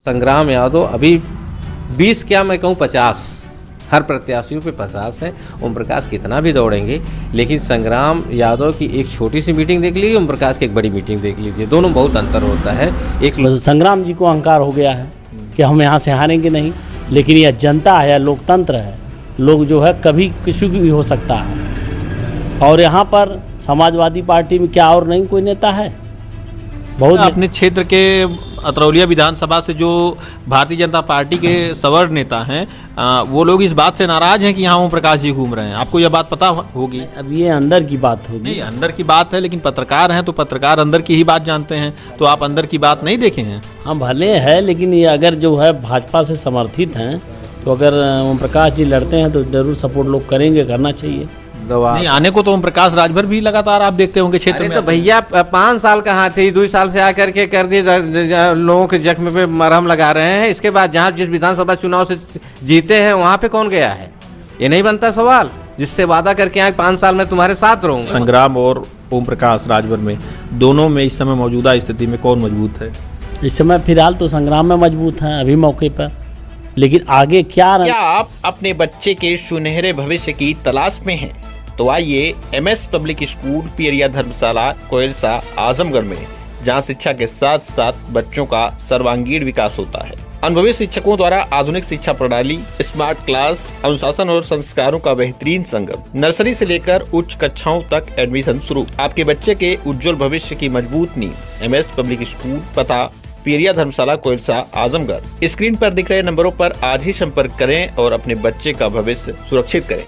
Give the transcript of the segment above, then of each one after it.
संग्राम यादव अभी 20 क्या मैं कहूँ 50, हर प्रत्याशियों पे 50 है। ओम प्रकाश कितना भी दौड़ेंगे, लेकिन संग्राम यादव की एक छोटी सी मीटिंग देख लीजिए, ओम प्रकाश की एक बड़ी मीटिंग देख लीजिए, दोनों बहुत अंतर होता है। एक संग्राम जी को अहंकार हो गया है कि हम यहाँ से हारेंगे नहीं, लेकिन यह जनता है, लोकतंत्र है, लोग जो है कभी किसी की भी हो सकता है। और यहाँ पर समाजवादी पार्टी में क्या और नहीं कोई नेता है। बहुत अपने क्षेत्र के अतरौलिया विधानसभा से जो भारतीय जनता पार्टी के सवर्ण नेता हैं, वो लोग इस बात से नाराज हैं कि यहाँ ओम प्रकाश जी घूम रहे हैं। आपको यह बात पता होगी? अब ये अंदर की बात होगी। नहीं, अंदर की बात है, लेकिन पत्रकार हैं तो पत्रकार अंदर की ही बात जानते हैं, तो आप अंदर की बात नहीं देखे हैं? हाँ भले है, लेकिन ये अगर जो है भाजपा से समर्थित हैं तो अगर ओम प्रकाश जी लड़ते हैं तो जरूर सपोर्ट लोग करेंगे, करना चाहिए। नहीं, आने को तो ओम प्रकाश राजभर भी लगातार आप देखते होंगे क्षेत्र में। तो भैया 5 साल कहाँ थे, 2 साल से आकर के कर दिए, लोगों के जख्म पे मरहम लगा रहे हैं। इसके बाद जहाँ जिस विधानसभा चुनाव से जीते हैं वहाँ पे कौन गया है, ये नहीं बनता सवाल। जिससे वादा करके आए 5 साल में तुम्हारे साथ रहूंगा। संग्राम और ओम प्रकाश राजभर में, दोनों में इस समय मौजूदा स्थिति में कौन मजबूत है? इस समय फिलहाल तो संग्राम में मजबूत हैं अभी मौके पर, लेकिन आगे क्या आप अपने बच्चे के सुनहरे भविष्य की तलाश में हैं? तो आइए MS पब्लिक स्कूल पियरिया धर्मशाला कोयलसा आजमगढ़ में, जहां शिक्षा के साथ साथ बच्चों का सर्वांगीण विकास होता है। अनुभवी शिक्षकों द्वारा आधुनिक शिक्षा प्रणाली, स्मार्ट क्लास, अनुशासन और संस्कारों का बेहतरीन संगम। नर्सरी से लेकर उच्च कक्षाओं तक एडमिशन शुरू। आपके बच्चे के उज्जवल भविष्य की मजबूत नींव। MS पब्लिक स्कूल, पता पियरिया धर्मशाला कोयलसा आजमगढ़। स्क्रीन पर दिख रहे नंबरों पर आज ही संपर्क करें और अपने बच्चे का भविष्य सुरक्षित करें।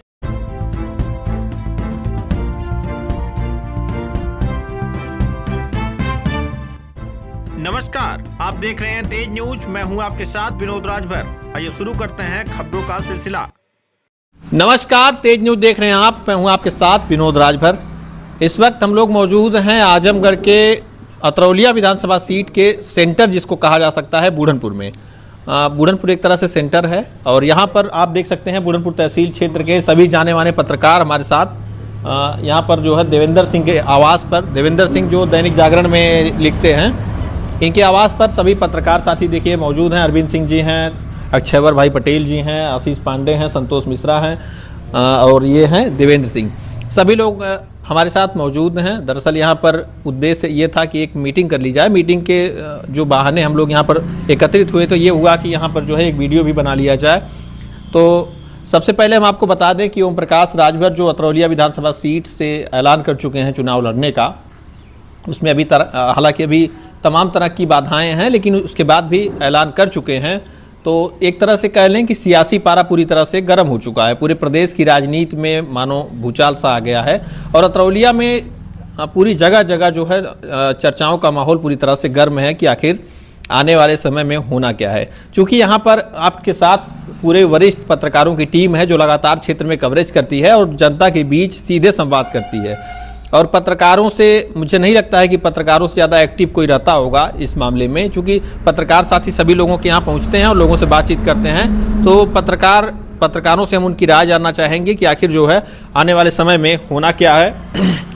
नमस्कार, आप देख रहे हैं तेज न्यूज। मैं हूं आपके साथ विनोद राजभर। आइए शुरू करते हैं खबरों का सिलसिला। नमस्कार, तेज न्यूज देख रहे हैं आप, मैं हूं आपके साथ विनोद राजभर। इस वक्त हम लोग मौजूद हैं आजमगढ़ के अतरौलिया विधानसभा सीट के सेंटर, जिसको कहा जा सकता है बूढ़नपुर में। बूढ़नपुर एक तरह से सेंटर है और यहाँ पर आप देख सकते हैं बूढ़नपुर तहसील क्षेत्र के सभी जाने माने पत्रकार हमारे साथ। यहाँ पर जो है देवेंद्र सिंह के आवास पर, देवेंद्र सिंह जो दैनिक जागरण में लिखते हैं, इनके आवास पर सभी पत्रकार साथी देखिए मौजूद हैं। अरविंद सिंह जी हैं, अक्षयवर भाई पटेल जी हैं, आशीष पांडे हैं, संतोष मिश्रा हैं और ये हैं देवेंद्र सिंह। सभी लोग हमारे साथ मौजूद हैं। दरअसल यहाँ पर उद्देश्य ये था कि एक मीटिंग कर ली जाए। मीटिंग के जो बहाने हम लोग यहाँ पर एकत्रित हुए तो ये हुआ कि यहाँ पर जो है एक वीडियो भी बना लिया जाए। तो सबसे पहले हम आपको बता दें कि ओम प्रकाश राजभर जो अतरौलिया विधानसभा सीट से ऐलान कर चुके हैं चुनाव लड़ने का, उसमें अभी हालांकि अभी तमाम तरह की बाधाएं हैं, लेकिन उसके बाद भी ऐलान कर चुके हैं। तो एक तरह से कह लें कि सियासी पारा पूरी तरह से गर्म हो चुका है। पूरे प्रदेश की राजनीति में मानो भूचाल सा आ गया है और अतरौलिया में पूरी जगह जगह जो है चर्चाओं का माहौल पूरी तरह से गर्म है कि आखिर आने वाले समय में होना क्या है। क्योंकि यहाँ पर आपके साथ पूरे वरिष्ठ पत्रकारों की टीम है जो लगातार क्षेत्र में कवरेज करती है और जनता के बीच सीधे संवाद करती है। और पत्रकारों से मुझे नहीं लगता है कि पत्रकारों से ज़्यादा एक्टिव कोई रहता होगा इस मामले में, क्योंकि पत्रकार साथी सभी लोगों के यहाँ पहुँचते हैं और लोगों से बातचीत करते हैं। तो पत्रकारों से हम उनकी राय जानना चाहेंगे कि आखिर जो है आने वाले समय में होना क्या है।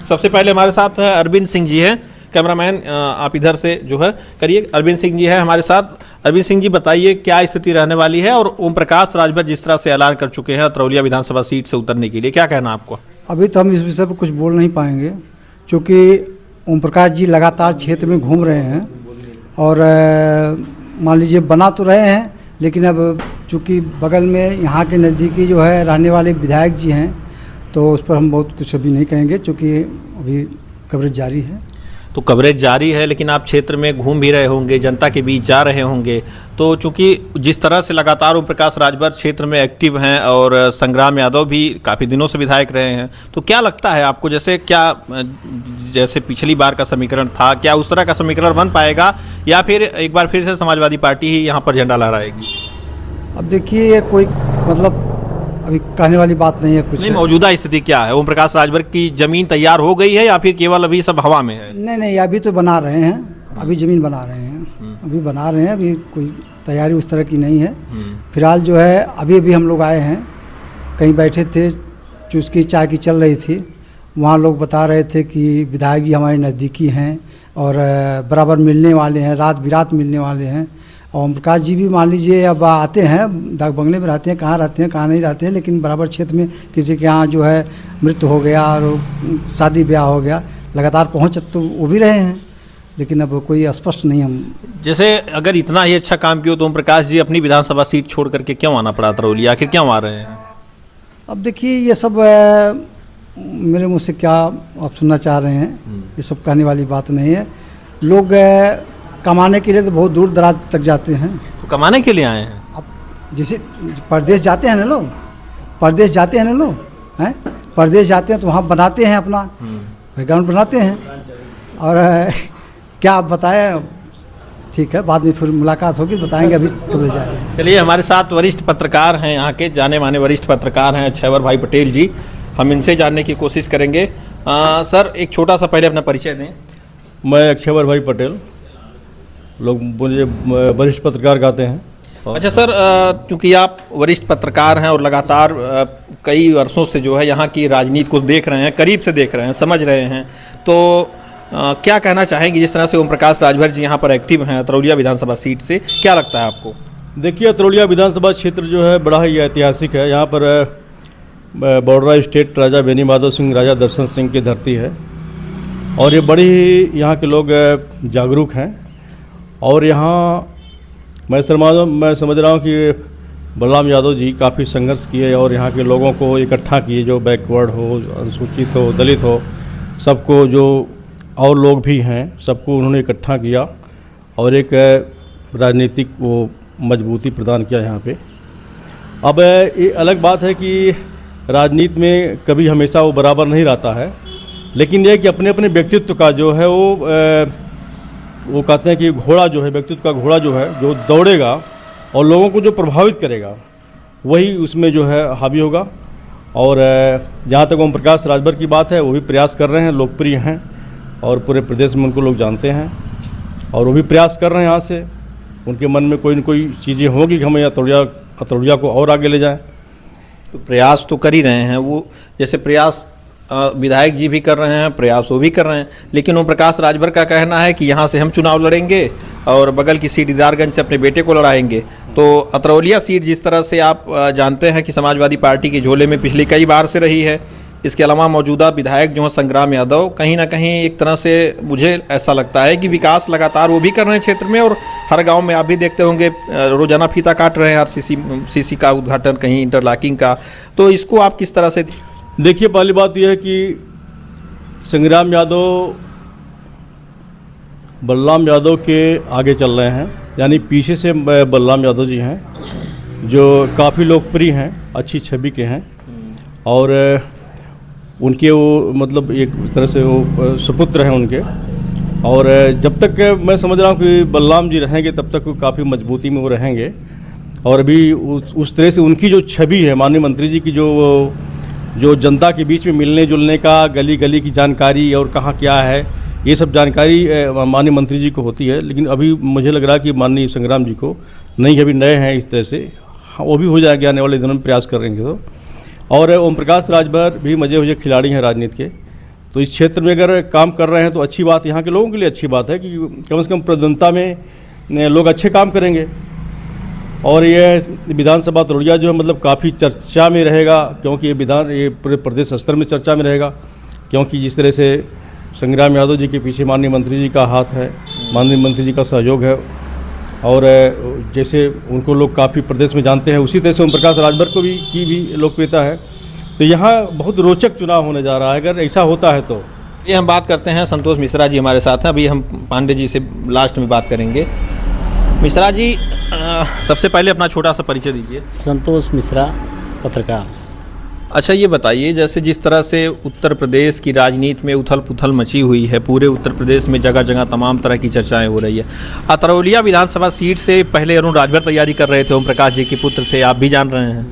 सबसे पहले हमारे साथ अरविंद सिंह जी हैं, कैमरामैन आप इधर से जो है करिए। अरविंद सिंह जी हैं हमारे साथ। अरविंद सिंह जी, बताइए क्या स्थिति रहने वाली है और ओम प्रकाश राजभर जिस तरह से ऐलान कर चुके हैं अतरौलिया विधानसभा सीट से उतरने के लिए, क्या कहना आपको? अभी तो हम इस विषय पर कुछ बोल नहीं पाएंगे, क्योंकि ओम प्रकाश जी लगातार क्षेत्र में घूम रहे हैं और मान लीजिए बना तो रहे हैं, लेकिन अब चूँकि बगल में यहाँ के नज़दीकी जो है रहने वाले विधायक जी हैं, तो उस पर हम बहुत कुछ अभी नहीं कहेंगे, क्योंकि अभी कवरेज जारी है। तो कवरेज जारी है, लेकिन आप क्षेत्र में घूम भी रहे होंगे, जनता के बीच जा रहे होंगे। तो चूंकि जिस तरह से लगातार ओम प्रकाश राजभर क्षेत्र में एक्टिव हैं और संग्राम यादव भी काफ़ी दिनों से विधायक रहे हैं, तो क्या लगता है आपको, जैसे पिछली बार का समीकरण था, क्या उस तरह का समीकरण बन पाएगा या फिर एक बार फिर से समाजवादी पार्टी ही यहाँ पर झंडा लहराएगी? अब देखिए, ये कोई मतलब अभी कहने वाली बात नहीं है कुछ। नहीं, मौजूदा स्थिति क्या है? ओम प्रकाश राजभर की जमीन तैयार हो गई है या फिर केवल अभी सब हवा में है? नहीं, अभी तो बना रहे हैं, अभी ज़मीन बना रहे हैं, अभी बना रहे हैं, अभी कोई तैयारी उस तरह की नहीं है। फिलहाल जो है अभी हम लोग आए हैं, कहीं बैठे थे, चुस्की चाय की चल रही थी, वहाँ लोग बता रहे थे कि विधायक जी हमारे नज़दीकी हैं और बराबर मिलने वाले हैं, रात बिरात मिलने वाले हैं ओम प्रकाश जी भी मान लीजिए अब आते हैं, डाक बंगले में रहते हैं, कहाँ रहते हैं कहाँ नहीं रहते हैं, लेकिन बराबर क्षेत्र में किसी के यहाँ जो है मृत्यु हो गया और शादी ब्याह हो गया, लगातार पहुँच तो वो भी रहे हैं, लेकिन अब कोई स्पष्ट नहीं हम। जैसे अगर इतना ही अच्छा काम किया तो ओम प्रकाश जी अपनी विधानसभा सीट छोड़ करके क्यों आना पड़ा अतरौली, आखिर क्यों आ रहे हैं? अब देखिए ये सब मेरे मुँह से क्या आप सुनना चाह रहे हैं, ये सब कहने वाली बात नहीं है। लोग कमाने के लिए तो बहुत दूर दराज तक जाते हैं। तो कमाने के लिए आए हैं? अब जैसे परदेश जाते हैं ना लोग, परदेश जाते हैं ना लोग, हैं परदेश जाते हैं तो वहाँ बनाते हैं अपना बैकग्राउंड बनाते हैं, और क्या आप बताएं, ठीक है बाद में फिर मुलाकात होगी बताएंगे, अभी कब जाए। चलिए, हमारे साथ वरिष्ठ पत्रकार हैं, यहाँ के जाने माने वरिष्ठ पत्रकार हैं अच्छेवर भाई पटेल जी, हम इनसे जानने की कोशिश करेंगे। सर एक छोटा सा पहले अपना परिचय दें। मैं अच्छेवर भाई पटेल, लोग मुझे वरिष्ठ पत्रकार कहते हैं। अच्छा सर, क्योंकि आप वरिष्ठ पत्रकार हैं और लगातार कई वर्षों से जो है यहाँ की राजनीति को देख रहे हैं, करीब से देख रहे हैं, समझ रहे हैं, तो क्या कहना चाहेंगे जिस तरह से ओम प्रकाश राजभर जी यहाँ पर एक्टिव हैं अतरौलिया विधानसभा सीट से, क्या लगता है आपको? देखिए, अतरौलिया विधानसभा क्षेत्र जो है बड़ा ही ऐतिहासिक है। यहाँ पर बड़ौदा स्टेट राजा बेनी माधव सिंह, राजा दर्शन सिंह की धरती है, और ये बड़ी ही यहाँ के लोग जागरूक हैं। और यहाँ मैं समझ रहा हूँ कि बलराम यादव जी काफ़ी संघर्ष किए और यहाँ के लोगों को इकट्ठा किए, जो बैकवर्ड हो, अनुसूचित हो, दलित हो, सबको, जो और लोग भी हैं, सबको उन्होंने इकट्ठा किया और एक राजनीतिक वो मजबूती प्रदान किया यहाँ पे। अब ये अलग बात है कि राजनीति में कभी हमेशा वो बराबर नहीं रहता है, लेकिन ये कि अपने अपने व्यक्तित्व का जो है वो कहते हैं कि घोड़ा जो है, व्यक्तित्व का घोड़ा जो है, जो दौड़ेगा और लोगों को जो प्रभावित करेगा वही उसमें जो है हावी होगा। और जहाँ तक ओम प्रकाश राजभर की बात है, वो भी प्रयास कर रहे हैं, लोकप्रिय हैं और पूरे प्रदेश में उनको लोग जानते हैं, और वो भी प्रयास कर रहे हैं। यहाँ से उनके मन में कोई न कोई चीज़ें होंगी कि हमें अतरौलिया को और आगे ले जाएं। तो प्रयास तो कर ही रहे हैं वो, जैसे प्रयास विधायक जी भी कर रहे हैं, प्रयास वो भी कर रहे हैं, लेकिन ओम प्रकाश राजभर का कहना है कि यहाँ से हम चुनाव लड़ेंगे और बगल की सीट दीदारगंज से अपने बेटे को लड़ाएंगे। तो अतरौलिया सीट जिस तरह से आप जानते हैं कि समाजवादी पार्टी के झोले में पिछली कई बार से रही है, इसके अलावा मौजूदा विधायक जो हैं संग्राम यादव, कहीं ना कहीं एक तरह से मुझे ऐसा लगता है कि विकास लगातार वो भी कर रहे हैं क्षेत्र में, और हर गांव में आप भी देखते होंगे रोजाना फीता काट रहे हैं आरसीसी का उद्घाटन, कहीं इंटरलॉकिंग का। तो इसको आप किस तरह से देखिए, पहली बात यह है कि संग्राम यादव बलराम यादव के आगे चल रहे हैं, यानी पीछे से बलराम यादव जी हैं, जो काफ़ी लोकप्रिय हैं, अच्छी छवि के हैं, और उनके वो मतलब एक तरह से वो सुपुत्र हैं उनके। और जब तक मैं समझ रहा हूँ कि बलराम जी रहेंगे तब तक काफ़ी मजबूती में वो रहेंगे। और अभी उस तरह से उनकी जो छवि है, माननीय मंत्री जी की जो जनता के बीच में मिलने जुलने का, गली गली की जानकारी और कहाँ क्या है, ये सब जानकारी माननीय मंत्री जी को होती है। लेकिन अभी मुझे लग रहा है कि माननीय संग्राम जी को नहीं, अभी नए हैं इस तरह से, हाँ वो भी हो जाएंगे आने वाले दिनों में, प्रयास करेंगे तो। और ओम प्रकाश राजभर भी मजे खिलाड़ी हैं राजनीति के, तो इस क्षेत्र में अगर काम कर रहे हैं तो अच्छी बात, यहाँ के लोगों के लिए अच्छी बात है कि कम से कम प्रधानता में लोग अच्छे काम करेंगे। और ये विधानसभा अतरौलिया जो है मतलब काफ़ी चर्चा में रहेगा, क्योंकि ये पूरे प्रदेश स्तर में चर्चा में रहेगा, क्योंकि जिस तरह से संग्राम यादव जी के पीछे माननीय मंत्री जी का हाथ है, माननीय मंत्री जी का सहयोग है, और जैसे उनको लोग काफ़ी प्रदेश में जानते हैं, उसी तरह से ओम प्रकाश राजभर को की भी लोकप्रियता है। तो यहाँ बहुत रोचक चुनाव होने जा रहा है अगर ऐसा होता है तो। ये हम बात करते हैं, संतोष मिश्रा जी हमारे साथ हैं, अभी हम पांडे जी से लास्ट में बात करेंगे। मिश्रा जी, सबसे पहले अपना छोटा सा परिचय दीजिए। संतोष मिश्रा, पत्रकार। अच्छा, ये बताइए, जैसे जिस तरह से उत्तर प्रदेश की राजनीति में उथल पुथल मची हुई है, पूरे उत्तर प्रदेश में जगह जगह तमाम तरह की चर्चाएं हो रही है। अतरौलिया विधानसभा सीट से पहले अरुण राजभर तैयारी कर रहे थे, ओम प्रकाश जी के पुत्र थे, आप भी जान रहे हैं।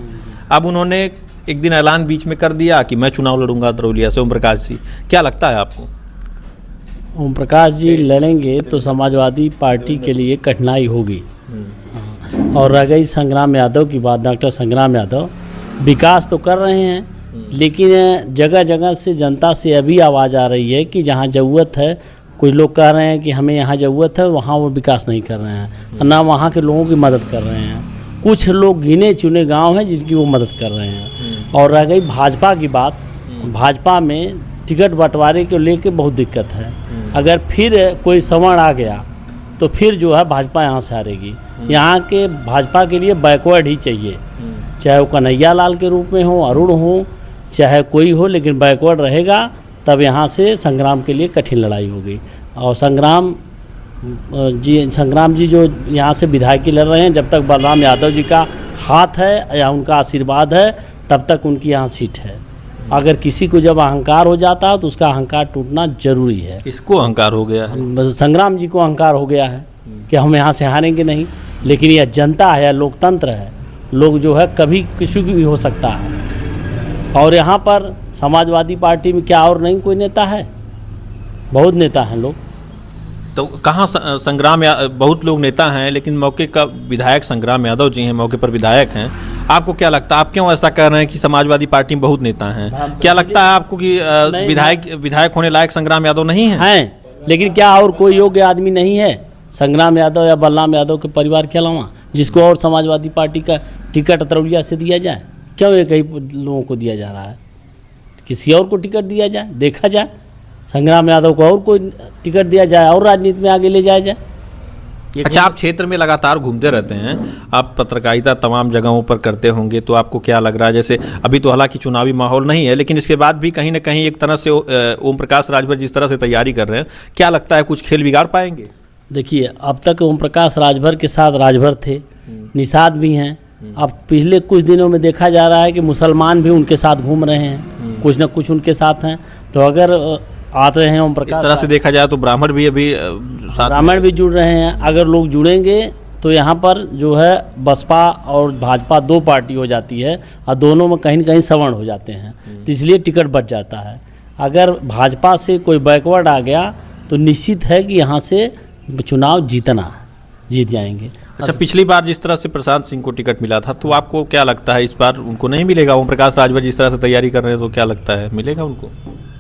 अब उन्होंने एक दिन ऐलान बीच में कर दिया कि मैं चुनाव लड़ूंगा अतरौलिया से। ओम प्रकाश जी, क्या लगता है आपको? ओम प्रकाश जी लड़ेंगे तो समाजवादी पार्टी के लिए कठिनाई होगी। और रह गई संग्राम यादव की बात, डॉक्टर संग्राम यादव विकास तो कर रहे हैं, लेकिन जगह जगह से जनता से अभी आवाज़ आ रही है कि जहां ज़रूरत है कुछ लोग कह रहे हैं कि हमें यहाँ ज़रूरत है, वहाँ वो विकास नहीं कर रहे हैं, ना वहाँ के लोगों की मदद कर रहे हैं। कुछ लोग गिने चुने गांव हैं जिसकी वो मदद कर रहे हैं। और रह गई भाजपा की बात, भाजपा में टिकट बंटवारे को लेके बहुत दिक्कत है। अगर फिर कोई सवर्ण आ गया तो फिर जो है भाजपा यहाँ से हारेगी। यहाँ के भाजपा के लिए बैकवर्ड ही चाहिए, चाहे वो कन्हैया लाल के रूप में हो, अरुण हो, चाहे कोई हो, लेकिन बैकवर्ड रहेगा तब यहाँ से संग्राम के लिए कठिन लड़ाई होगी। और संग्राम जी जो यहाँ से विधायकी लड़ रहे हैं, जब तक बलराम यादव जी का हाथ है या उनका आशीर्वाद है तब तक उनकी यहाँ सीट है। अगर किसी को जब अहंकार हो जाता है तो उसका अहंकार टूटना जरूरी है। किसको अहंकार हो गया है? संग्राम जी को अहंकार हो गया है कि हम यहाँ से हारेंगे नहीं, लेकिन यह जनता है, लोकतंत्र है, लोग जो है कभी किसी की भी हो सकता है। और यहाँ पर समाजवादी पार्टी में क्या और नहीं कोई नेता है, बहुत नेता हैं लोग। तो कहाँ संग्राम बहुत लोग नेता हैं, लेकिन मौके का विधायक संग्राम यादव जी हैं, मौके पर विधायक हैं। आपको क्या लगता है, आप क्यों ऐसा कह रहे हैं कि समाजवादी पार्टी में बहुत नेता हैं? क्या लगता है आपको कि विधायक होने लायक संग्राम यादव नहीं है? लेकिन क्या और कोई योग्य आदमी नहीं है संग्राम यादव या बलराम यादव के परिवार के अलावा जिसको और समाजवादी पार्टी का टिकट अतरौलिया से दिया जाए? क्यों एक ही लोगों को दिया जा रहा है? किसी और को टिकट दिया जाए, देखा जाए, संग्राम यादव को और कोई टिकट दिया जाए और राजनीति में आगे ले जाया जाए। अच्छा, आप क्षेत्र में लगातार घूमते रहते हैं, आप पत्रकारिता तमाम जगहों पर करते होंगे, तो आपको क्या लग रहा है? जैसे अभी तो हालांकि चुनावी माहौल नहीं है, लेकिन इसके बाद भी कहीं ना कहीं एक तरह से ओम प्रकाश राजभर जिस तरह से तैयारी कर रहे हैं, क्या लगता है कुछ खेल बिगाड़ पाएंगे? देखिए, अब तक ओम प्रकाश राजभर के साथ राजभर थे, निषाद भी हैं। अब पिछले कुछ दिनों में देखा जा रहा है कि मुसलमान भी उनके साथ घूम रहे हैं, कुछ न कुछ उनके साथ हैं। तो अगर आते हैं ओम प्रकाश, इस तरह से देखा जाए तो ब्राह्मण भी अभी ब्राह्मण भी जुड़ रहे हैं। अगर लोग जुड़ेंगे तो यहाँ पर जो है बसपा और भाजपा दो पार्टी हो जाती है और दोनों में कहीं न कहीं सवर्ण हो जाते हैं, तो इसलिए टिकट बच जाता है। अगर भाजपा से कोई बैकवर्ड आ गया तो निश्चित है कि यहाँ से चुनाव जीत जाएंगे। अच्छा, पिछली बार जिस तरह से प्रशांत सिंह को टिकट मिला था, तो आपको क्या लगता है इस बार उनको नहीं मिलेगा? ओम प्रकाश राजभर जिस तरह से तैयारी कर रहे हैं, तो क्या लगता है मिलेगा उनको?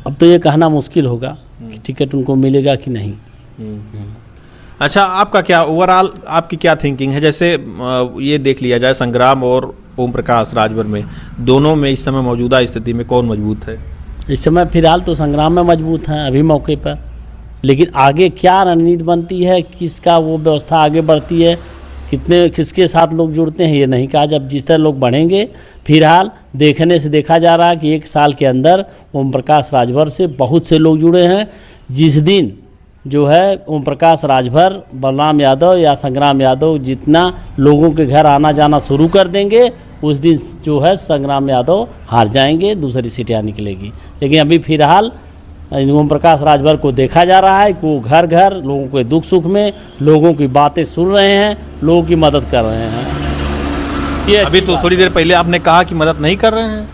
अब तो ये कहना मुश्किल होगा कि टिकट उनको मिलेगा कि नहीं। अच्छा, आपका क्या ओवरऑल आपकी क्या थिंकिंग है? जैसे ये देख लिया जाए, संग्राम और ओम प्रकाश राजभर में, दोनों में इस समय मौजूदा स्थिति में कौन मजबूत है? इस समय फिलहाल तो संग्राम में मजबूत हैं अभी मौके पर, लेकिन आगे क्या रणनीति बनती है, किसका वो व्यवस्था आगे बढ़ती है, किसके साथ लोग जुड़ते हैं, ये नहीं कहा। जब जिस तरह लोग बढ़ेंगे, फिलहाल देखने से देखा जा रहा है कि 1 साल के अंदर ओम प्रकाश राजभर से बहुत से लोग जुड़े हैं। जिस दिन जो है ओम प्रकाश राजभर, बलराम यादव या संग्राम यादव जितना लोगों के घर आना जाना शुरू कर देंगे, उस दिन जो है संग्राम यादव हार जाएंगे, दूसरी सीट यहाँ निकलेगी। लेकिन अभी फिलहाल ओम प्रकाश राजभर को देखा जा रहा है कि वो घर घर लोगों के दुख सुख में लोगों की बातें सुन रहे हैं, लोगों की मदद कर रहे हैं। ये अभी तो थोड़ी देर पहले आपने कहा कि मदद नहीं कर रहे हैं।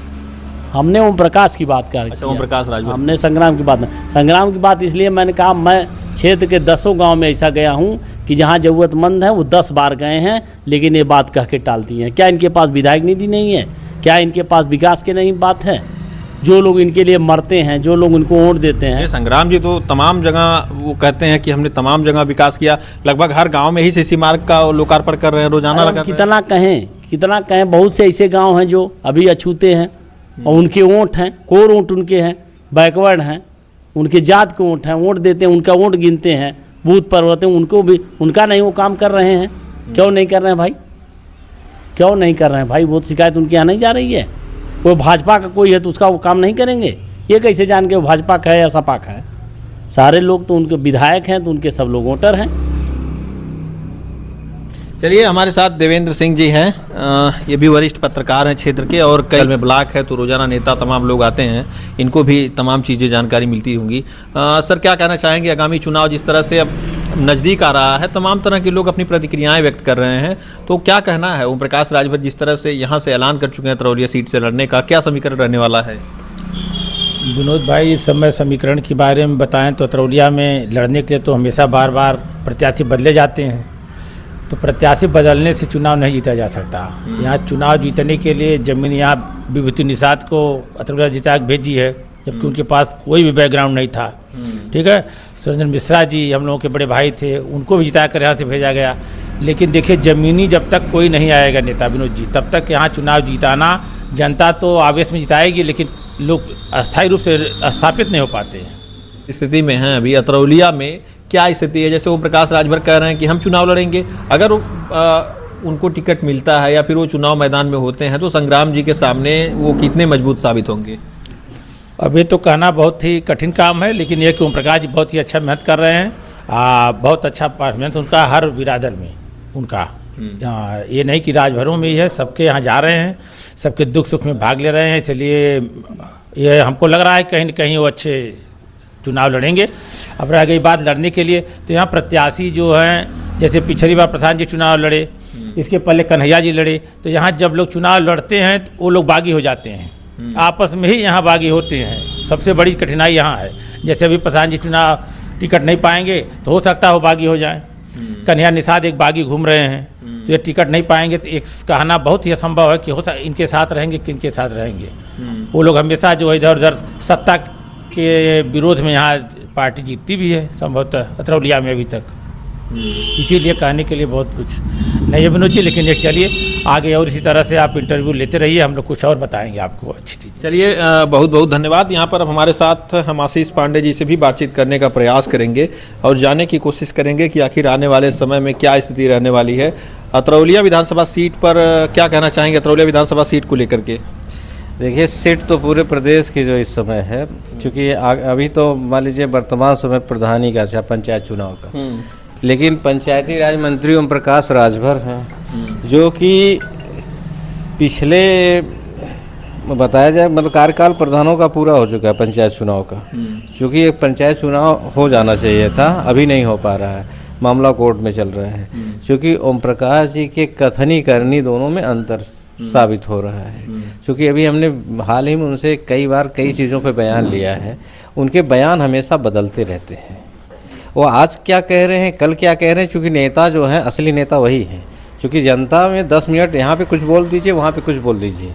हमने ओम प्रकाश की बात कर, अच्छा, ओम प्रकाश राजभर, हमने संग्राम की बात नहीं। संग्राम की बात इसलिए मैंने कहा, मैं क्षेत्र के 10 गांव में ऐसा गया हूं कि जहां ज़रूरतमंद है वो 10 बार गए हैं, लेकिन ये बात कह के टालती हैं। क्या इनके पास विधायक निधि नहीं है? क्या इनके पास विकास की नहीं बात है? जो लोग इनके लिए मरते हैं, जो लोग उनको वोट देते हैं। संग्राम जी तो तमाम जगह वो कहते हैं कि हमने तमाम जगह विकास किया, लगभग हर गांव में ही सीसी मार्ग का लोकार्पण कर रहे हैं रोजाना। कितना कहें, बहुत से ऐसे गांव हैं जो अभी अछूते हैं और उनके वोट हैं, कोर वोट उनके हैं, बैकवर्ड हैं, उनके जात के वोट हैं, वोट देते हैं, उनका वोट गिनते हैं, बूथ पर होते हैं, उनको भी उनका नहीं वो काम कर रहे हैं। क्यों नहीं कर रहे हैं भाई? क्यों नहीं कर रहे हैं भाई? वो शिकायत उनके यहाँ नहीं जा रही है। वो भाजपा का कोई है तो उसका वो काम नहीं करेंगे? ये कैसे जान के वो भाजपा का है या सपा का है? सारे लोग तो उनके विधायक हैं, तो उनके सब लोग वोटर हैं। चलिए, हमारे साथ देवेंद्र सिंह जी हैं, ये भी वरिष्ठ पत्रकार हैं क्षेत्र के, और कई में ब्लॉक है तो रोजाना नेता तमाम लोग आते हैं, इनको भी तमाम चीज़ें जानकारी मिलती होंगी। सर, क्या कहना चाहेंगे? आगामी चुनाव जिस तरह से अब नज़दीक आ रहा है, तमाम तरह के लोग अपनी प्रतिक्रियाएं व्यक्त कर रहे हैं, तो क्या कहना है? ओम प्रकाश राजभर जिस तरह से यहाँ से ऐलान कर चुके हैं अतरौलिया सीट से लड़ने का, क्या समीकरण रहने वाला है? विनोद भाई, इस समय समीकरण के बारे में बताएं तो अतरौलिया में लड़ने के लिए तो हमेशा बार बार प्रत्याशी बदले जाते हैं, तो प्रत्याशी बदलने से चुनाव नहीं जीता जा सकता। यहाँ चुनाव जीतने के लिए जमीन यहाँ विभूति निषाद को अतरौलिया जिता के भेजी है, जबकि उनके पास कोई भी बैकग्राउंड नहीं था। ठीक है। सुरेंद्र मिश्रा जी हम लोगों के बड़े भाई थे, उनको भी जिता कर यहाँ से भेजा गया। लेकिन देखिए ज़मीनी जब तक कोई नहीं आएगा नेता विनोद जी, तब तक यहाँ चुनाव जिताना, जनता तो आवेश में जिताएगी लेकिन लोग अस्थायी रूप से स्थापित नहीं हो पाते हैं। स्थिति में हैं अभी अतरौलिया में क्या स्थिति है? जैसे ओम प्रकाश राजभर कह रहे हैं कि हम चुनाव लड़ेंगे, अगर उनको टिकट मिलता है या फिर वो चुनाव मैदान में होते हैं तो संग्राम जी के सामने वो कितने मजबूत साबित होंगे? अभी तो कहना बहुत ही कठिन काम है, लेकिन ये कि ओम प्रकाश जी बहुत ही अच्छा मेहनत कर रहे हैं। बहुत अच्छा परफॉर्मेंस उनका हर बिरादर में उनका, ये नहीं कि राजभरों में ही है, सबके यहाँ जा रहे हैं, सबके दुख सुख में भाग ले रहे हैं। इसलिए ये हमको लग रहा है कहीं न कहीं वो अच्छे चुनाव लड़ेंगे। अब रह गई बात लड़ने के लिए, तो यहाँ प्रत्याशी जो हैं, जैसे पिछली बार प्रधान जी चुनाव लड़े, इसके पहले कन्हैया जी लड़े, तो यहाँ जब लोग चुनाव लड़ते हैं तो वो लोग बागी हो जाते हैं, आपस में ही यहाँ बागी होते हैं। सबसे बड़ी कठिनाई यहाँ है। जैसे अभी प्रधान जी चुनाव टिकट नहीं पाएंगे तो हो सकता है वो बागी हो जाए। कन्हैया निषाद एक बागी घूम रहे हैं, तो ये टिकट नहीं पाएंगे तो एक कहना बहुत ही असंभव है कि हो इनके साथ रहेंगे कि इनके साथ रहेंगे। वो लोग हमेशा जो है इधर उधर सत्ता के विरोध में यहाँ पार्टी जीतती भी है संभवतः अतरौलिया में अभी तक। इसीलिए कहने के लिए बहुत कुछ नहीं है विनोद जी, लेकिन एक चलिए आगे और इसी तरह से आप इंटरव्यू लेते रहिए, हम लोग कुछ और बताएंगे आपको अच्छी चीज़। चलिए बहुत बहुत धन्यवाद। यहाँ पर अब हमारे साथ हम आशीष पांडे जी से भी बातचीत करने का प्रयास करेंगे और जानने की कोशिश करेंगे कि आखिर आने वाले समय में क्या स्थिति रहने वाली है। अतरौलिया विधानसभा सीट पर क्या कहना चाहेंगे अतरौलिया विधानसभा सीट को लेकर के? देखिए, सीट तो पूरे प्रदेश की जो इस समय है, चूँकि अभी तो मान लीजिए वर्तमान समय प्रधानी का अच्छा पंचायत चुनाव का, लेकिन पंचायती राज मंत्री ओम प्रकाश राजभर हैं, जो कि पिछले बताया जाए मतलब कार्यकाल प्रधानों का पूरा हो चुका है पंचायत चुनाव का। चूँकि एक पंचायत चुनाव हो जाना चाहिए था, अभी नहीं हो पा रहा है, मामला कोर्ट में चल रहा है। क्योंकि ओम प्रकाश जी के कथनी करनी दोनों में अंतर साबित हो रहा है। क्योंकि अभी हमने हाल ही में उनसे कई बार कई चीज़ों पे बयान लिया है, उनके बयान हमेशा बदलते रहते हैं। वो आज क्या कह रहे हैं, कल क्या कह रहे हैं, चूँकि नेता जो है असली नेता वही है। क्योंकि जनता में 10 मिनट यहाँ पे कुछ बोल दीजिए, वहाँ पे कुछ बोल दीजिए,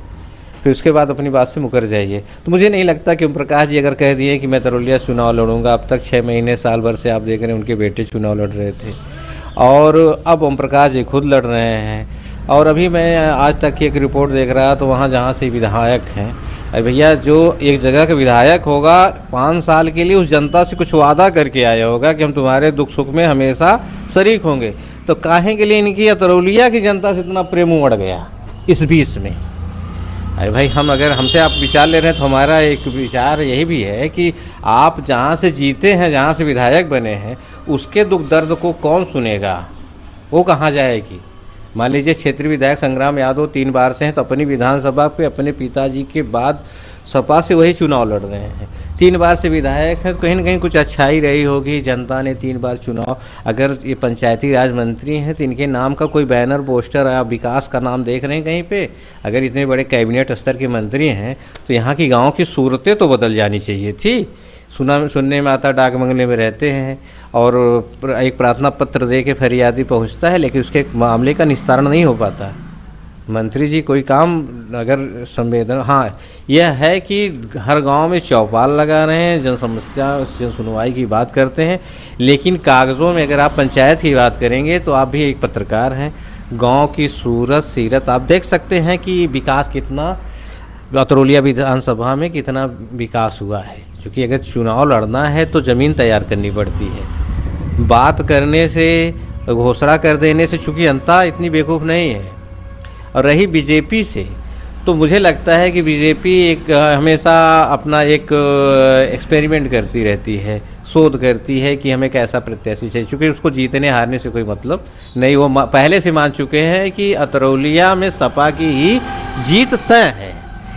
फिर उसके बाद अपनी बात से मुकर जाइए। तो मुझे नहीं लगता कि ओम प्रकाश जी अगर कह दिए कि मैं अतरौलिया चुनाव लड़ूंगा, अब तक 6 महीने साल भर से आप देख रहे हैं उनके बेटे चुनाव लड़ रहे थे और अब ओम प्रकाश जी खुद लड़ रहे हैं। और अभी मैं आज तक की एक रिपोर्ट देख रहा तो वहाँ जहाँ से विधायक हैं, अरे भैया जो एक जगह का विधायक होगा 5 साल के लिए उस जनता से कुछ वादा करके आया होगा कि हम तुम्हारे दुख सुख में हमेशा शरीक होंगे, तो काहे के लिए इनकी अतरौलिया की जनता से इतना प्रेम उमड़ गया इस बीच में? अरे भाई, हम अगर हमसे आप विचार ले रहे हैं तो हमारा एक विचार यही भी है कि आप जहाँ से जीते हैं, जहाँ से विधायक बने हैं, उसके दुख दर्द को कौन सुनेगा? वो कहाँ जाएगी? मान लीजिए क्षेत्रीय विधायक संग्राम यादव 3 बार से हैं, तो अपनी विधानसभा पे अपने पिताजी के बाद सपा से वही चुनाव लड़ रहे हैं। 3 बार से विधायक हैं, तो कहीं ना कहीं कुछ अच्छाई रही होगी। जनता ने 3 बार चुनाव, अगर ये पंचायती राज मंत्री हैं तो इनके नाम का कोई बैनर पोस्टर या विकास का नाम देख रहे हैं कहीं पे? अगर इतने बड़े कैबिनेट स्तर के मंत्री हैं तो यहाँ की गाँव की सूरतें तो बदल जानी चाहिए थी। सुनने में आता डाक बंगले में रहते हैं और एक प्रार्थना पत्र दे के फरियादी पहुँचता है, लेकिन उसके मामले का निस्तारण नहीं हो पाता। मंत्री जी कोई काम अगर संवेदन, हाँ यह है कि हर गांव में चौपाल लगा रहे हैं, जन समस्या जन सुनवाई की बात करते हैं, लेकिन कागज़ों में अगर आप पंचायत की बात करेंगे तो आप भी एक पत्रकार हैं, गांव की सूरत सीरत आप देख सकते हैं कि विकास कितना अतरौलिया विधानसभा में कितना विकास हुआ है। क्योंकि अगर चुनाव लड़ना है तो ज़मीन तैयार करनी पड़ती है, बात करने से घोषणा कर देने से, चूँकि जनता इतनी बेवकूफ़ नहीं है। और रही बीजेपी से, तो मुझे लगता है कि बीजेपी एक हमेशा अपना एक एक्सपेरिमेंट करती रहती है, शोध करती है कि हमें कैसा प्रत्याशी चाहिए। चूँकि उसको जीतने हारने से कोई मतलब नहीं, वो पहले से मान चुके हैं कि अतरौलिया में सपा की ही जीत तय है,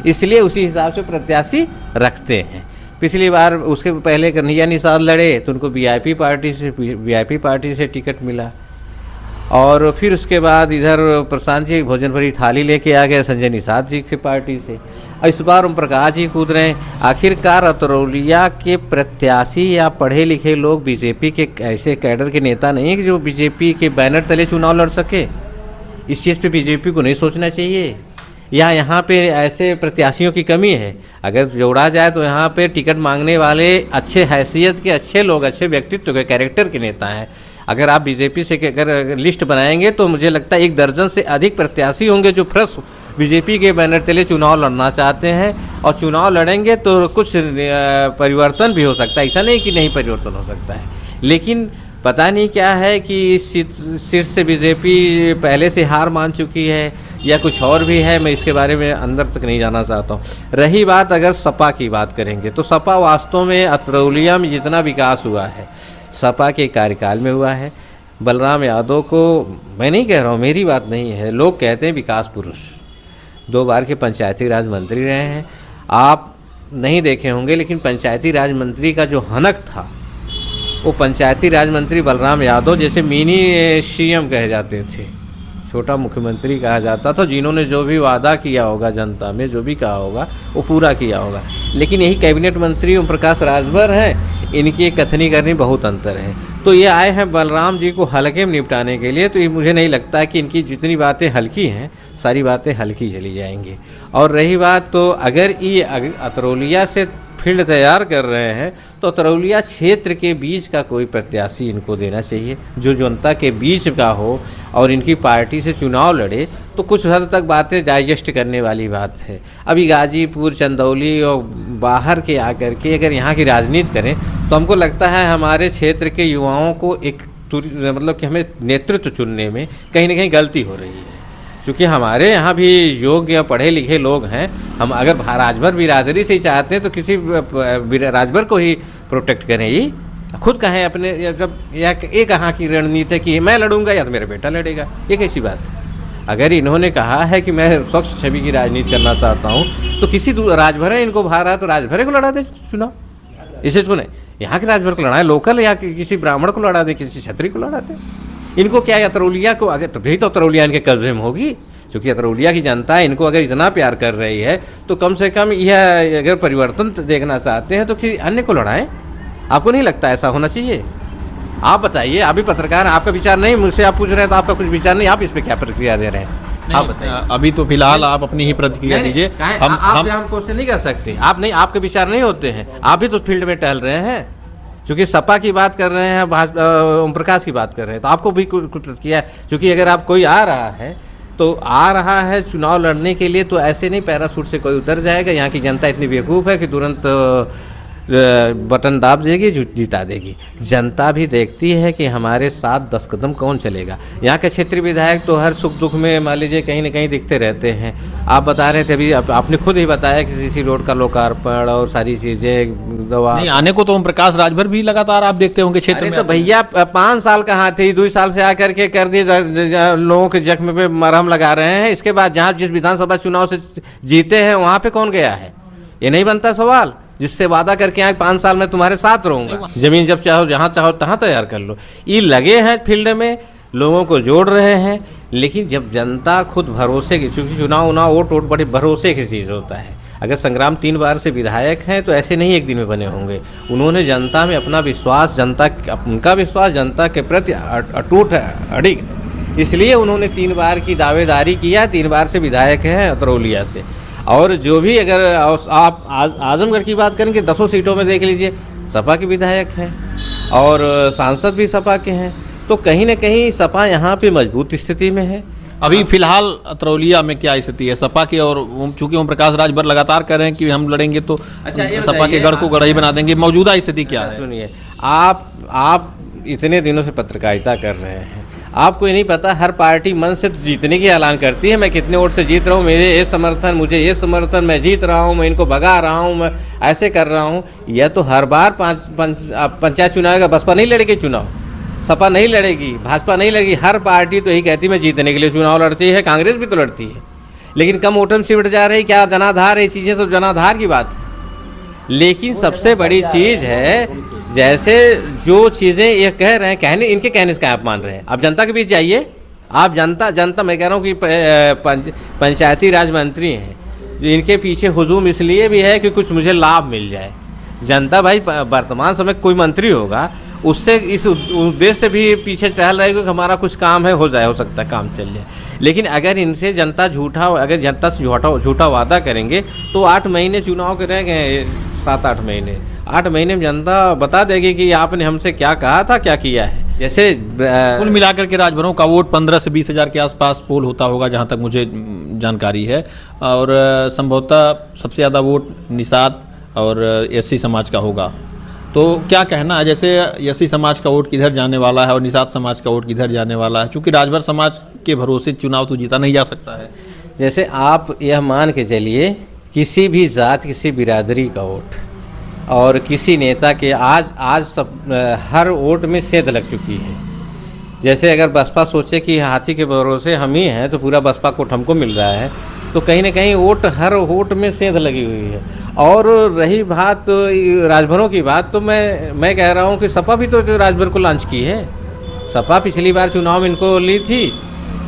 इसलिए उसी हिसाब से प्रत्याशी रखते हैं। पिछली बार उसके पहले कन्हैया निषाद लड़े तो उनको वीआईपी पार्टी से टिकट मिला, और फिर उसके बाद इधर प्रशांत जी भोजन भरी थाली लेके आ गए संजय निषाद जी की पार्टी से। इस बार ओम प्रकाश जी कूद रहे हैं। आखिरकार अतरौलिया के प्रत्याशी या पढ़े लिखे लोग बीजेपी के ऐसे कैडर के नेता नहीं हैं कि जो बीजेपी के बैनर तले चुनाव लड़ सके। इस चीज़ पे बीजेपी को नहीं सोचना चाहिए। या यहाँ पे ऐसे प्रत्याशियों की कमी है? अगर जोड़ा जाए तो यहाँ पे टिकट मांगने वाले अच्छे हैसियत के, अच्छे लोग, अच्छे व्यक्तित्व के, कैरेक्टर के नेता हैं। अगर आप बीजेपी से अगर लिस्ट बनाएंगे तो मुझे लगता है 1 दर्जन से अधिक प्रत्याशी होंगे जो फ्रेश बीजेपी के बैनर तले चुनाव लड़ना चाहते हैं, और चुनाव लड़ेंगे तो कुछ परिवर्तन भी हो सकता है। ऐसा नहीं कि नहीं परिवर्तन हो सकता है, लेकिन पता नहीं क्या है कि इस सीट से बीजेपी पहले से हार मान चुकी है या कुछ और भी है। मैं इसके बारे में अंदर तक नहीं जाना चाहता हूँ। रही बात अगर सपा की बात करेंगे तो सपा वास्तव में अतरौलिया में जितना विकास हुआ है सपा के कार्यकाल में हुआ है। बलराम यादव को मैं नहीं कह रहा हूँ, मेरी बात नहीं है, लोग कहते हैं विकास पुरुष, 2 बार के पंचायती राज मंत्री रहे हैं। आप नहीं देखे होंगे लेकिन पंचायती राज मंत्री का जो हनक था वो पंचायती राज मंत्री बलराम यादव जैसे मिनी सीएम कहे जाते थे, छोटा मुख्यमंत्री कहा जाता था, जिन्होंने जो भी वादा किया होगा जनता में, जो भी कहा होगा वो पूरा किया होगा। लेकिन यही कैबिनेट मंत्री ओम प्रकाश राजभर हैं, इनकी कथनी करनी बहुत अंतर है। तो ये आए हैं बलराम जी को हल्के में निपटाने के लिए, तो ये मुझे नहीं लगता है कि इनकी जितनी बातें हल्की हैं सारी बातें हल्की चली जाएंगी। और रही बात तो अगर ये अतरौलिया से फील्ड तैयार कर रहे हैं तो अतरौलिया क्षेत्र के बीच का कोई प्रत्याशी इनको देना चाहिए जो जनता के बीच का हो और इनकी पार्टी से चुनाव लड़े, तो कुछ हद तक बातें डाइजेस्ट करने वाली बात है। अभी गाजीपुर, चंदौली और बाहर के आकर के अगर यहाँ की राजनीति करें तो हमको लगता है हमारे क्षेत्र के युवाओं को एक मतलब कि हमें नेतृत्व चुनने में कहीं ना कहीं गलती हो रही है, क्योंकि हमारे यहाँ भी योग्य पढ़े लिखे लोग हैं। हम अगर राजभर बिरादरी से ही चाहते हैं तो किसी राजभर को ही प्रोटेक्ट करें, ये खुद कहें अपने, जब ये कहाँ की रणनीति है कि मैं लड़ूंगा या तो मेरा बेटा लड़ेगा, ये कैसी बात है? अगर इन्होंने कहा है कि मैं स्वच्छ छवि की राजनीति करना चाहता हूँ तो किसी राजभर है इनको भा रहा है तो राजभर को लड़ा दे चुनाव, इसे चुने। यहाँ के राजभर को लड़ाए, लोकल या किसी ब्राह्मण को लड़ा दे, किसी क्षत्रिय को लड़ा दे। इनको क्या अतरौलिया को अगर तभी तो अतरौलिया इनके कब्जे में होगी, क्योंकि अतरौलिया की जनता इनको अगर इतना प्यार कर रही है तो कम से कम यह अगर परिवर्तन देखना चाहते हैं तो किसी अन्य को लड़ाएं। आपको नहीं लगता ऐसा होना चाहिए? आप बताइए, आप भी पत्रकार, आपका विचार नहीं, मुझसे आप पूछ रहे हैं तो आपका कुछ विचार नहीं, आप इस पर क्या प्रतिक्रिया दे रहे हैं? आप बताइए। अभी तो फिलहाल आप अपनी ही प्रतिक्रिया दीजिए। हम क्वेश्चन नहीं कर सकते, आप नहीं, आपके विचार नहीं होते हैं, आप भी तो फील्ड में टहल रहे हैं। चूँकि सपा की बात कर रहे हैं, ओम प्रकाश की बात कर रहे हैं, तो आपको भी कुछ प्रतिक्रिया है। चूँकि अगर आप कोई आ रहा है चुनाव लड़ने के लिए तो ऐसे नहीं पैराशूट से कोई उतर जाएगा। यहाँ की जनता इतनी बेवकूफ़ है कि तुरंत बटन दाब देगी, जिता देगी। जनता भी देखती है कि हमारे साथ 10 कदम कौन चलेगा। यहाँ के क्षेत्रीय विधायक तो हर सुख दुख में मान लीजिए कहीं ना कहीं दिखते रहते हैं। आप बता रहे थे अभी, आपने खुद ही बताया कि सीसी रोड का लोकार्पण और सारी चीज़ें दवा नहीं आने को तो ओम प्रकाश राजभर भी लगातार आप देखते होंगे क्षेत्र में। तो भैया 5 साल कहाँ थे, 2 साल से आकर के कर दिए, लोगों के जख्म पे मरहम लगा रहे हैं। इसके बाद जहाँ जिस विधानसभा चुनाव से जीते हैं वहाँ पे कौन गया है? ये नहीं बनता सवाल। जिससे वादा करके आए 5 साल में तुम्हारे साथ रहूंगा, जमीन जब चाहो जहाँ चाहो तहाँ तैयार कर लो। ये लगे हैं फील्ड में, लोगों को जोड़ रहे हैं। लेकिन जब जनता खुद भरोसे की, चूँकि चुनाव वोट बड़े भरोसे की चीज़ होता है। अगर संग्राम 3 बार से विधायक हैं तो ऐसे नहीं एक दिन में बने होंगे। उन्होंने जनता में अपना विश्वास, उनका विश्वास जनता के प्रति अटूट है, अडिग है, इसलिए उन्होंने 3 बार की दावेदारी किया। 3 बार से विधायक हैं अतरौलिया से। और जो भी अगर आप आजमगढ़ की बात करेंगे 10 सीटों में देख लीजिए सपा के विधायक हैं और सांसद भी सपा के हैं, तो कहीं ना कहीं सपा यहाँ पे मजबूत स्थिति में है। अभी फिलहाल अतरौलिया में क्या स्थिति है सपा की? और चूंकि ओम प्रकाश राजभर लगातार कह रहे हैं कि हम लड़ेंगे तो सपा के गढ़ को गढ़ ही बना देंगे, मौजूदा स्थिति क्या है? सुनिए, आप इतने दिनों से पत्रकारिता कर रहे हैं, आपको ये नहीं पता हर पार्टी मन से तो जीतने की ऐलान करती है, मैं कितने वोट से जीत रहा हूँ, मेरे ये समर्थन, मुझे ये समर्थन, मैं जीत रहा हूँ, मैं इनको भगा रहा हूँ, मैं ऐसे कर रहा हूँ। यह तो हर बार पंचायत चुनाव का बसपा नहीं लड़ेगी चुनाव, सपा नहीं लड़ेगी, भाजपा नहीं लड़ेगी। हर पार्टी तो यही कहती मैं जीतने के लिए चुनाव लड़ती है, कांग्रेस भी तो लड़ती है, लेकिन कम वोटों में सिमट जा रही। क्या जनाधार है? चीज़ें तो जनाधार की बात है। लेकिन सबसे बड़ी चीज़ है, जैसे जो चीज़ें ये कह रहे हैं, इनके कहने से क्या आप मान रहे हैं? आप जनता के बीच जाइए, आप जनता मैं कह रहा हूँ कि पंचायती राज मंत्री हैं, इनके पीछे हुजूम इसलिए भी है कि कुछ मुझे लाभ मिल जाए। जनता भाई वर्तमान समय कोई मंत्री होगा उससे इस उद्देश्य से भी पीछे टहल रहे कि हमारा कुछ काम है, हो सकता है काम चल जाए। लेकिन अगर इनसे जनता अगर जनता से झूठा वादा करेंगे तो 8 महीने चुनाव के रह गए, 7-8 महीने, 8 महीने में जनता बता देगी कि आपने हमसे क्या कहा था, क्या किया है। जैसे कुल मिलाकर के राजभरों का वोट 15 से 20 हज़ार के आसपास पोल होता होगा, जहाँ तक मुझे जानकारी है। और संभवतः सबसे ज़्यादा वोट निषाद और एससी समाज का होगा। तो क्या कहना है, जैसे एससी समाज का वोट किधर जाने वाला है और निषाद समाज का वोट किधर जाने वाला है, क्योंकि राजभर समाज के भरोसे चुनाव तो जीता नहीं जा सकता है। जैसे आप यह मान के चलिए, किसी भी जात, किसी बिरादरी का वोट और किसी नेता के आज सब हर वोट में सेंध लग चुकी है। जैसे अगर बसपा सोचे कि हाथी के भरोसे हम ही हैं तो पूरा बसपा कोट हमको मिल रहा है, तो कहीं ना कहीं हर वोट में सेंध लगी हुई है। और रही बात राजभरों की बात, तो मैं कह रहा हूँ कि सपा भी तो राजभर को लॉन्च की है। सपा पिछली बार चुनाव में इनको ली थी,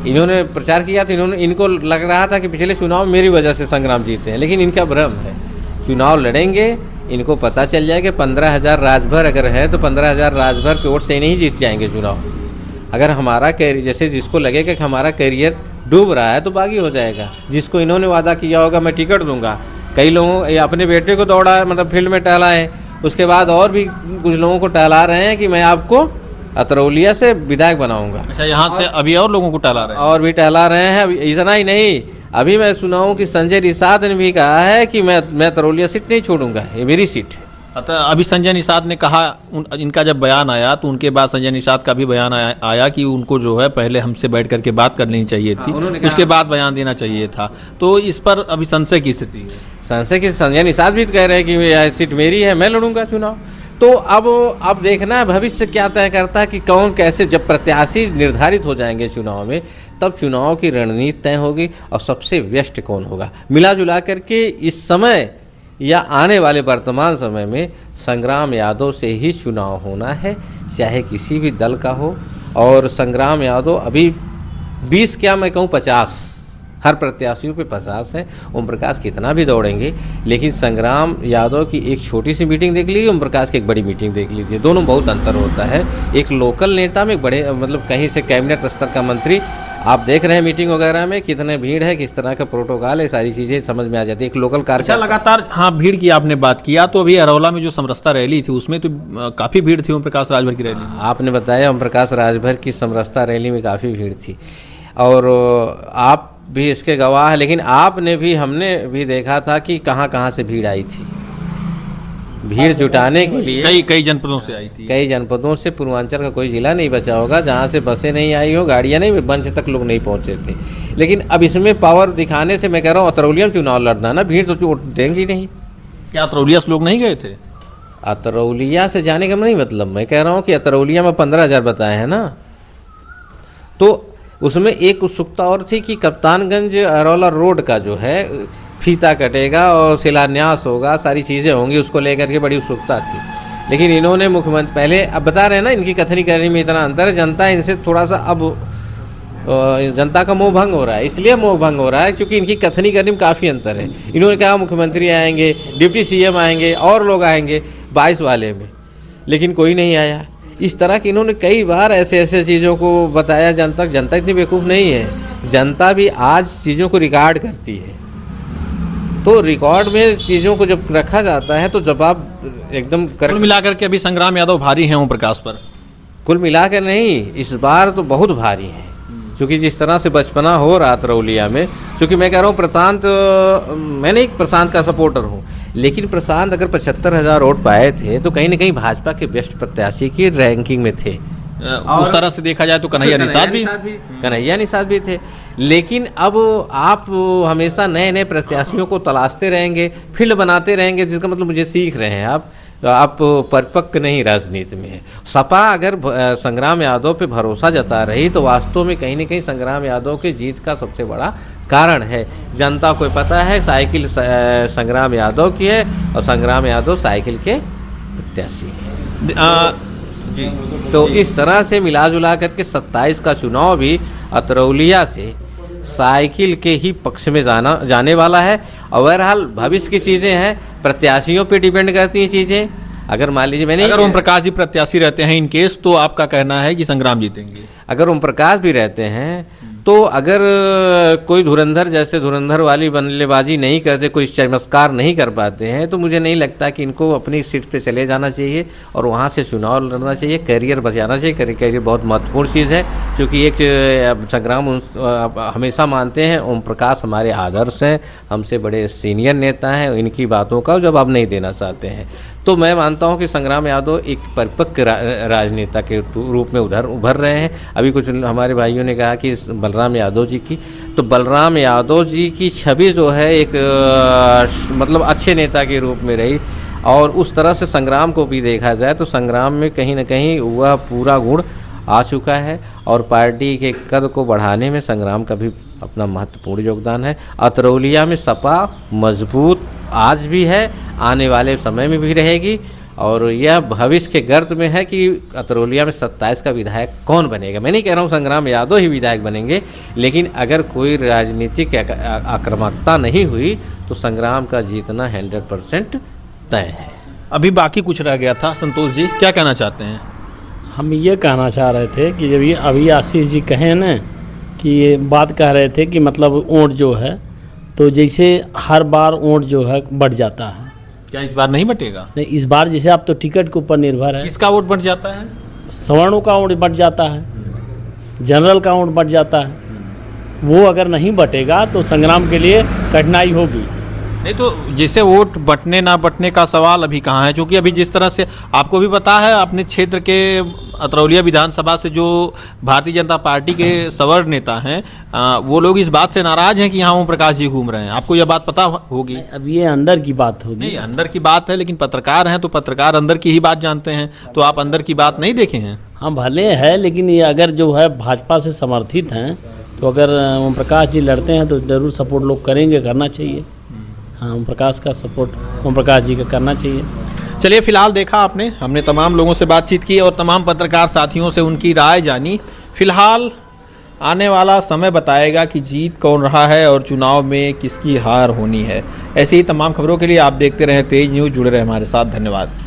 इन्होंने प्रचार किया था, इनको लग रहा था कि पिछले चुनाव मेरी वजह से संग्राम जीते हैं, लेकिन इनका भ्रम है। चुनाव लड़ेंगे, इनको पता चल जाए कि 15,000 राजभर अगर है तो 15,000 राजभर के वोट से नहीं जीत जाएंगे चुनाव। अगर हमारा कैरियर, जैसे जिसको लगेगा कि हमारा कैरियर डूब रहा है तो बागी हो जाएगा। जिसको इन्होंने वादा किया होगा मैं टिकट दूंगा, कई लोगों अपने बेटे को दौड़ा, मतलब फील्ड में टहला है, उसके बाद और भी कुछ लोगों को टहला रहे हैं कि मैं आपको अतरौलिया से विधायक बनाऊंगा। अच्छा, यहाँ से अभी और लोगों को टहला रहे हैं? और भी टहला रहे हैं। इतना ही नहीं, अभी मैं सुना हूँ कि संजय निषाद ने भी कहा है कि मैं अतरौलिया सीट नहीं छोड़ूंगा, ये मेरी सीट है। अभी संजय निषाद ने कहा, इनका जब बयान आया तो उनके बाद संजय निषाद का भी बयान आया कि उनको जो है पहले हमसे बैठ करके बात कर लेनी चाहिए थी, उसके बाद बयान देना चाहिए था। तो इस पर अभी संशय की स्थिति है। संशय की, संजय निषाद भी कह रहे हैं कि यह सीट मेरी है, मैं लड़ूंगा चुनाव। तो अब देखना है भविष्य क्या तय करता है कि कौन कैसे, जब प्रत्याशी निर्धारित हो जाएंगे चुनाव में, तब चुनाव की रणनीति तय होगी और सबसे व्यस्त कौन होगा। मिला जुला करके इस समय या आने वाले वर्तमान समय में संग्राम यादव से ही चुनाव होना है, चाहे किसी भी दल का हो। और संग्राम यादव अभी 20 क्या मैं कहूँ 50, हर प्रत्याशियों पे 50 है। ओम प्रकाश कितना भी दौड़ेंगे, लेकिन संग्राम यादव की एक छोटी सी मीटिंग देख लीजिए, ओम प्रकाश की एक बड़ी मीटिंग देख लीजिए, दोनों बहुत अंतर होता है। एक लोकल नेता में, एक बड़े मतलब कहीं से कैबिनेट स्तर का मंत्री, आप देख रहे हैं मीटिंग वगैरह में कितने भीड़ है, किस तरह का प्रोटोकॉल है, सारी चीज़ें समझ में आ जाती है। एक लोकल कार्यकर्ता लगातार, हाँ, भीड़ की आपने बात किया, तो अभी अरौला में जो समरसता रैली थी उसमें तो काफ़ी भीड़ थी ओम प्रकाश राजभर की रैली। आपने बताया ओम प्रकाश राजभर की समरसता रैली में काफ़ी भीड़ थी, और आप भी इसके गवाह है। लेकिन आपने भी, हमने भी देखा था कि कहाँ कहाँ से भीड़ आई थी। भीड़ जुटाने के लिए कई जनपदों से आई थी। कई जनपदों से, पूर्वांचल का कोई ज़िला नहीं बचा होगा जहाँ से बसें नहीं आई हो, गाड़ियाँ नहीं, मंच तक लोग नहीं पहुँचे थे। लेकिन अब इसमें पावर दिखाने से मैं कह रहा हूँ अतरौलिया में चुनाव लड़ना ना, भीड़ तो देंगी नहीं। क्या अतरौलिया से लोग नहीं गए थे? अतरौलिया से जाने का नहीं मतलब, मैं कह रहा हूँ कि अतरौलिया में 15,000 बताए हैं ना, तो उसमें एक उत्सुकता और थी कि कप्तानगंज अरौला रोड का जो है फीता कटेगा और शिलान्यास होगा, सारी चीज़ें होंगी, उसको लेकर के बड़ी उत्सुकता थी। लेकिन इन्होंने मुख्यमंत्री, पहले अब बता रहे हैं ना, इनकी कथनी करने में इतना अंतर है, जनता इनसे थोड़ा सा अब जनता का मोह भंग हो रहा है। इसलिए मोह भंग हो रहा है क्योंकि इनकी कथनी करने में काफ़ी अंतर है। इन्होंने कहा मुख्यमंत्री आएंगे, डिप्टी सीएम आएंगे और लोग आएंगे 22 वाले में, लेकिन कोई नहीं आया। इस तरह की इन्होंने कई बार ऐसे चीज़ों को बताया। जनता इतनी बेवकूफ़ नहीं है, जनता भी आज चीज़ों को रिकॉर्ड करती है। तो रिकॉर्ड में चीज़ों को जब रखा जाता है तो जवाब एकदम कुल मिलाकर के अभी संग्राम यादव भारी हैं ओम प्रकाश पर? कुल मिलाकर नहीं, इस बार तो बहुत भारी हैं, क्योंकि जिस तरह से बचपना हो रहा अतरौलिया में, क्योंकि मैं कह रहा हूँ प्रशांत, मैंने एक प्रशांत का सपोर्टर हूँ, लेकिन प्रशांत अगर 75,000 वोट पाए थे तो कहीं ना कहीं भाजपा के बेस्ट प्रत्याशी की रैंकिंग में थे। उस तरह से देखा जाए तो कन्हैया निषाद भी थे। लेकिन अब आप हमेशा नए नए प्रत्याशियों को तलाशते रहेंगे, फील्ड बनाते रहेंगे, जिसका मतलब मुझे सीख रहे हैं आप परिपक्व नहीं राजनीति में। सपा अगर संग्राम यादव पे भरोसा जता रही तो वास्तव में कहीं ना कहीं संग्राम यादव के जीत का सबसे बड़ा कारण है। जनता को पता है साइकिल संग्राम यादव की है और संग्राम यादव साइकिल के प्रत्याशी है। तो इस तरह से मिला जुला करके 27 का चुनाव भी अतरौलिया से साइकिल के ही पक्ष में जाने वाला है। और बहरहाल भविष्य की चीज़ें हैं, प्रत्याशियों पे डिपेंड करती हैं चीज़ें, अगर मान लीजिए मैंने अगर ओम प्रकाश जी प्रत्याशी रहते हैं इन केस, तो आपका कहना है कि संग्राम जीतेंगे? अगर ओम प्रकाश भी रहते हैं तो अगर कोई धुरंधर जैसे धुरंधर वाली बल्लेबाजी नहीं करते, कोई चमत्कार नहीं कर पाते हैं, तो मुझे नहीं लगता कि इनको अपनी सीट पे चले जाना चाहिए और वहाँ से चुनाव लड़ना चाहिए, करियर बचाना चाहिए। करियर बहुत महत्वपूर्ण चीज़ है, क्योंकि एक संग्राम हमेशा मानते हैं ओम प्रकाश हमारे आदर्श हैं, हमसे बड़े सीनियर नेता हैं, इनकी बातों का जवाब नहीं देना चाहते हैं। तो मैं मानता हूं कि संग्राम यादव एक परिपक्व राजनेता के रूप में उभर रहे हैं। अभी कुछ हमारे भाइयों ने कहा कि बलराम यादव जी की, तो बलराम यादव जी की छवि जो है एक मतलब अच्छे नेता के रूप में रही, और उस तरह से संग्राम को भी देखा जाए तो संग्राम में कहीं ना कहीं वह पूरा गुण आ चुका है, और पार्टी के कद को बढ़ाने में संग्राम का भी अपना महत्वपूर्ण योगदान है। अतरौलिया में सपा मजबूत आज भी है, आने वाले समय में भी रहेगी, और यह भविष्य के गर्त में है कि अतरौलिया में 27 का विधायक कौन बनेगा। मैं नहीं कह रहा हूँ संग्राम यादव ही विधायक बनेंगे, लेकिन अगर कोई राजनीतिक आक्रामकता नहीं हुई तो संग्राम का जीतना 100% तय है। अभी बाकी कुछ रह गया था, संतोष जी क्या कहना चाहते हैं? हम ये कहना चाह रहे थे कि जब ये अभी आशीष जी कहे ना कि ये बात कह रहे थे कि मतलब वोट जो है, तो जैसे हर बार वोट जो है बढ़ जाता है, क्या इस बार नहीं बटेगा? नहीं, इस बार जैसे आप तो टिकट के ऊपर निर्भर है। किसका वोट बढ़ जाता है? सवर्णों का वोट बढ़ जाता है, जनरल का वोट बढ़ जाता है। वो अगर नहीं बटेगा तो संग्राम के लिए कठिनाई होगी। नहीं तो जैसे वोट बटने ना बटने का सवाल अभी कहाँ है, क्योंकि अभी जिस तरह से आपको भी पता है, अपने क्षेत्र के अतरौलिया विधानसभा से जो भारतीय जनता पार्टी के सवर्ण नेता हैं, वो लोग इस बात से नाराज हैं कि यहाँ ओम प्रकाश जी घूम रहे हैं। आपको यह बात पता होगी? अब ये अंदर की बात होगी। नहीं, अंदर की बात है, लेकिन पत्रकार हैं तो पत्रकार अंदर की ही बात जानते हैं, तो आप अंदर की बात नहीं देखे हैं? हाँ भले है, लेकिन ये अगर जो है भाजपा से समर्थित हैं, तो अगर ओम प्रकाश जी लड़ते हैं तो ज़रूर सपोर्ट लोग करेंगे, करना चाहिए। हाँ, ओम प्रकाश का सपोर्ट ओम प्रकाश जी का करना चाहिए। चलिए, फिलहाल देखा आपने, हमने तमाम लोगों से बातचीत की और तमाम पत्रकार साथियों से उनकी राय जानी। फिलहाल आने वाला समय बताएगा कि जीत कौन रहा है और चुनाव में किसकी हार होनी है। ऐसी ही तमाम खबरों के लिए आप देखते रहें तेज न्यूज़, जुड़े रहें हमारे साथ। धन्यवाद।